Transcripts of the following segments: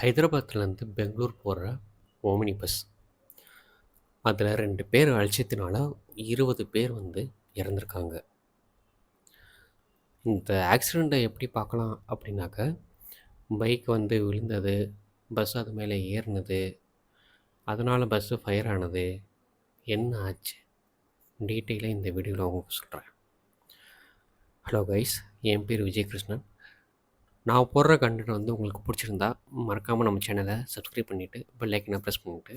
ஹைதராபாத்லேருந்து பெங்களூர் போகிற Omni bus. அதில் 2 பேர் அலட்சியத்தினால 20 பேர் இறந்துருக்காங்க. இந்த ஆக்சிடெண்ட்டை எப்படி பார்க்கலாம் அப்படின்னாக்க, பைக் விழுந்தது, பஸ் அது மேலே ஏறினது, அதனால் பஸ்ஸு ஃபயர் ஆனது, என்ன ஆச்சு டீட்டெயிலாக இந்த வீடியோவில் உங்களுக்கு சொல்கிறேன். ஹலோ கைஸ், என் பேர் விஜயகிருஷ்ணன். நான் போடுற கண்டென்ட் உங்களுக்கு பிடிச்சிருந்தா மறக்காமல் நம்ம சேனலை சப்ஸ்கிரைப் பண்ணிவிட்டு பெல் ஐக்கனை ப்ரெஸ் பண்ணிவிட்டு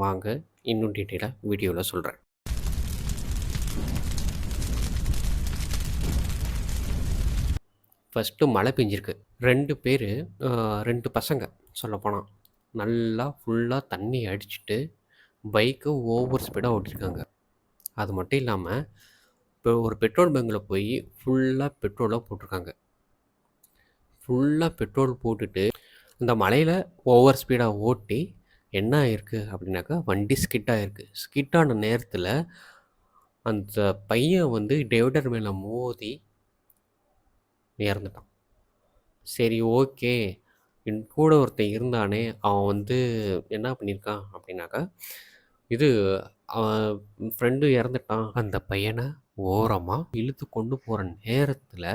வாங்க இன்னும் டீட்டெயிலாக வீடியோவில் சொல்கிறேன். ஃபஸ்ட்டு மழை பெஞ்சிருக்கு. 2 பேர் 2 பசங்க சொல்லப்போனால் நல்லா ஃபுல்லாக தண்ணி அடிச்சுட்டு பைக்கை ஓவர் ஸ்பீடாக ஓட்டியிருக்காங்க. அது மட்டும் இல்லாமல் இப்போ ஒரு பெட்ரோல் பங்கில் போய் ஃபுல்லாக பெட்ரோலாக போட்டிருக்காங்க. ஃபுல்லாக பெட்ரோல் போட்டுட்டு இந்த மலையில் ஓவர் ஸ்பீடாக ஓட்டி என்ன ஆயிருக்கு அப்படின்னாக்கா, வண்டி ஸ்கிட் ஆகிருக்கு. ஸ்கிட்டான நேரத்தில் அந்த பையன் டிவைடர் மேலே மோதி இறந்துட்டான். சரி, ஓகே, என் கூட ஒருத்தன் இருந்தானே, அவன் என்ன பண்ணியிருக்கான் அப்படின்னாக்கா, இது அவன் ஃப்ரெண்டு இறந்துட்டான், அந்த பையனை ஓரமாக இழுத்து கொண்டு போகிற நேரத்தில்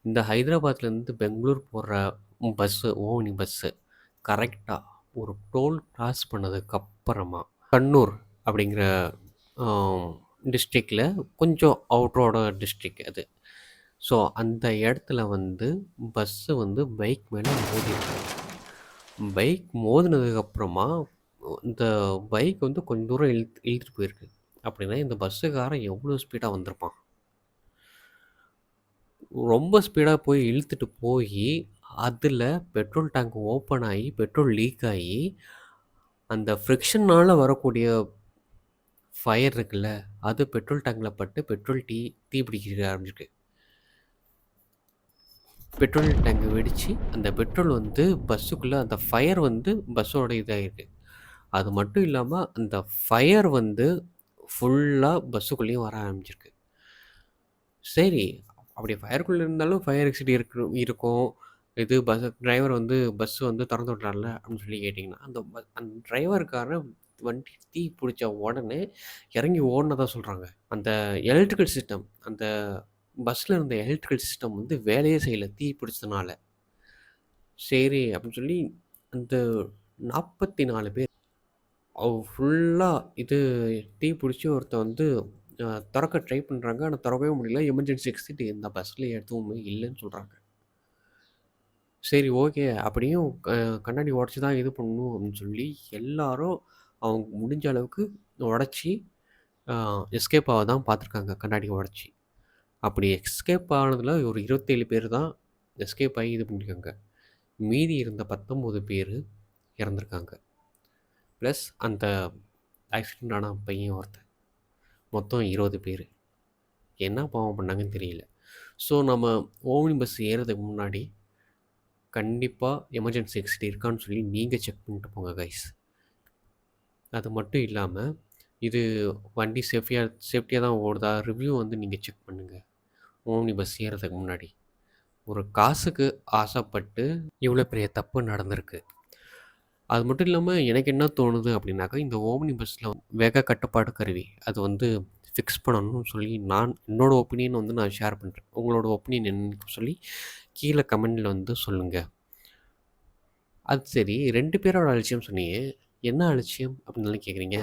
இந்த ஹைதராபாத்லேருந்து பெங்களூர் போகிற பஸ்ஸு, ஓமினி பஸ்ஸு கரெக்டாக ஒரு டோல் கிராஸ் பண்ணதுக்கப்புறமா கண்ணூர் அப்படிங்கிற டிஸ்ட்ரிக்டில் கொஞ்சம் அவுட்டரோட டிஸ்ட்ரிக் அது. ஸோ அந்த இடத்துல பஸ்ஸு பைக் மேலே மோதிருக்கு. பைக் மோதினதுக்கப்புறமா இந்த பைக் கொஞ்சம் தூரம் இழுத்துட்டு போயிருக்கு. அப்படின்னா இந்த பஸ்ஸுக்காரன் எவ்வளோ ஸ்பீடாக வந்திருப்பான்? ரொம்ப ஸ்பீடாக போய் இழுத்துட்டு போய் அதில் பெட்ரோல் டேங்க் ஓப்பன் ஆகி பெட்ரோல் லீக் ஆகி அந்த ஃப்ரிக்ஷனால் வரக்கூடிய ஃபயர் இருக்குல்ல, அது பெட்ரோல் டேங்கில் பட்டு பெட்ரோல் தீப்பிடிக்க ஆரம்பிச்சிருக்கு. பெட்ரோல் டேங்க் வெடித்து அந்த பெட்ரோல் பஸ்ஸுக்குள்ளே அந்த ஃபயர் பஸ்ஸோட இதாகிருக்கு. அது மட்டும் இல்லாமல் அந்த ஃபயர் ஃபுல்லாக பஸ்ஸுக்குள்ளேயும் வர ஆரம்பிச்சிருக்கு. சரி, அப்படி ஃபயருக்குள்ளே இருந்தாலும் ஃபயர் எக்ஸிட் இருக்கும். இது டிரைவர் பஸ்ஸு திறந்து விட்றாருல அப்படின்னு சொல்லி கேட்டிங்கன்னா, அந்த டிரைவருக்காரன் வண்டி தீ பிடிச்ச உடனே இறங்கி ஓடினதாக சொல்கிறாங்க. அந்த எலக்ட்ரிக்கல் சிஸ்டம், அந்த பஸ்ஸில் இருந்த எலக்ட்ரிக்கல் சிஸ்டம் வேலையே செய்யலை தீ பிடிச்சதுனால. சரி அப்படின்னு சொல்லி அந்த 44 பேர் ஃபுல்லாக இது தீ பிடிச்சி ஒருத்தன் திறக்க ட்ரை பண்ணுறாங்க. ஆனால் திறக்கவே முடியல. எமர்ஜென்சி எக்ஸிட் இந்த பஸ்ஸில் எதுவுமே இல்லைன்னு சொல்கிறாங்க. சரி, ஓகே, அப்படியும் கண்ணாடி உடச்சி தான் இது பண்ணணும் அப்படின்னு சொல்லி எல்லாரும் அவங்க முடிஞ்ச அளவுக்கு உடச்சி எஸ்கேப் ஆக தான் பார்த்துருக்காங்க, கண்ணாடி உடச்சி. அப்படி எஸ்கேப் ஆனதில் ஒரு 27 பேர் தான் எஸ்கேப் ஆகி இது பண்ணியிருக்காங்க. மீதி இருந்த 19 பேர் இறந்துருக்காங்க. ப்ளஸ் அந்த ஆக்சிடெண்ட் ஆன பையன் ஒருத்தன். மொத்தம் 20 பேர். என்ன பாவம் பண்ணாங்கன்னு தெரியல. ஸோ நம்ம ஓமினி பஸ் ஏறுறதுக்கு முன்னாடி கண்டிப்பாக எமர்ஜென்சி எக்ஸிட் இருக்கான்னு சொல்லி நீங்கள் செக் பண்ணிட்டு போங்க கைஸ். அது மட்டும் இல்லாமல் இது வண்டி சேஃப்டியாக தான் ஓடுதா, ரிவ்யூ நீங்கள் செக் பண்ணுங்கள் ஓமினி பஸ் ஏறுறதுக்கு முன்னாடி. ஒரு காசுக்கு ஆசைப்பட்டு இவ்வளோ பெரிய தப்பு நடந்திருக்கு. அது மட்டும் இல்லாமல் எனக்கு என்ன தோணுது அப்படின்னாக்கா, இந்த ஓமினி பஸ்ஸில் வேக கட்டுப்பாடு கருவி அது ஃபிக்ஸ் பண்ணணும்னு சொல்லி என்னோடய ஒப்பீனியன் நான் ஷேர் பண்ணுறேன். உங்களோட ஒப்பீனியன் என்னன்னு சொல்லி கீழே கமெண்டில் சொல்லுங்கள். அது சரி, 2 பேரோட அலட்சியம் சொன்னீங்க, என்ன அலட்சியம் அப்படின்னு கேட்குறீங்க.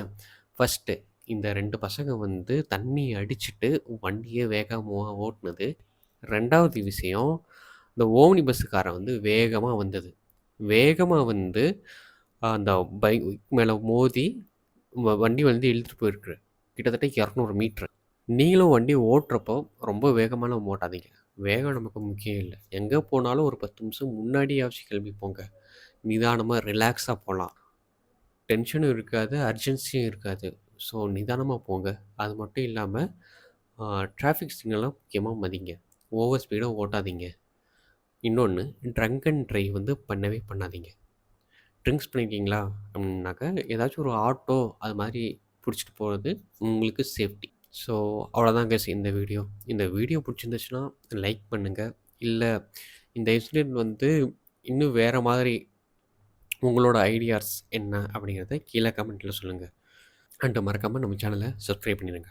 ஃபஸ்ட்டு, இந்த 2 பசங்க தண்ணி அடிச்சுட்டு வண்டியை வேகமாக ஓட்டுனது. 2வது விஷயம், இந்த ஓமினி பஸ்ஸுக்காரன் வேகமாக வந்தது. வேகமாக அந்த பைக் மேலே மோதி வண்டி இழுத்துட்டு போயிருக்கு கிட்டத்தட்ட 200 மீட்ரு. நீங்களும் வண்டி ஓட்டுறப்போ ரொம்ப வேகமாலாம் ஓட்டாதீங்க. வேகம் நமக்கு முக்கியம் இல்லை. எங்கே போனாலும் ஒரு 10 நிமிஷம் முன்னாடியாச்சும் கிளம்பி போங்க. நிதானமாக ரிலாக்ஸாக போகலாம். டென்ஷனும் இருக்காது, அர்ஜென்சியும் இருக்காது. ஸோ நிதானமாக போங்க. அது மட்டும் இல்லாமல் டிராஃபிக் சிக்னலாம் முக்கியமாக மதிங்க. ஓவர் ஸ்பீடாக ஓட்டாதீங்க. இன்னொன்று, ட்ரங்க் அண்ட் ட்ரைவ் பண்ணவே பண்ணாதீங்க. ட்ரிங்க்ஸ் பண்ணியிருக்கீங்களா அப்படின்னாக்கா ஏதாச்சும் ஒரு ஆட்டோ அது மாதிரி பிடிச்சிட்டு போகிறது உங்களுக்கு சேஃப்டி. ஸோ அவ்வளோதான் கைஸ் இந்த வீடியோ. இந்த வீடியோ பிடிச்சிருந்துச்சுன்னா லைக் பண்ணுங்கள். இல்லை இந்த இன்சிடெண்ட் இன்னும் வேறு மாதிரி உங்களோட ஐடியாஸ் என்ன அப்படிங்கிறத கீழ கமெண்ட்ல சொல்லுங்க. அண்ட் மறக்காம நம்ம சேனல சப்ஸ்கிரைப் பண்ணிடுங்க.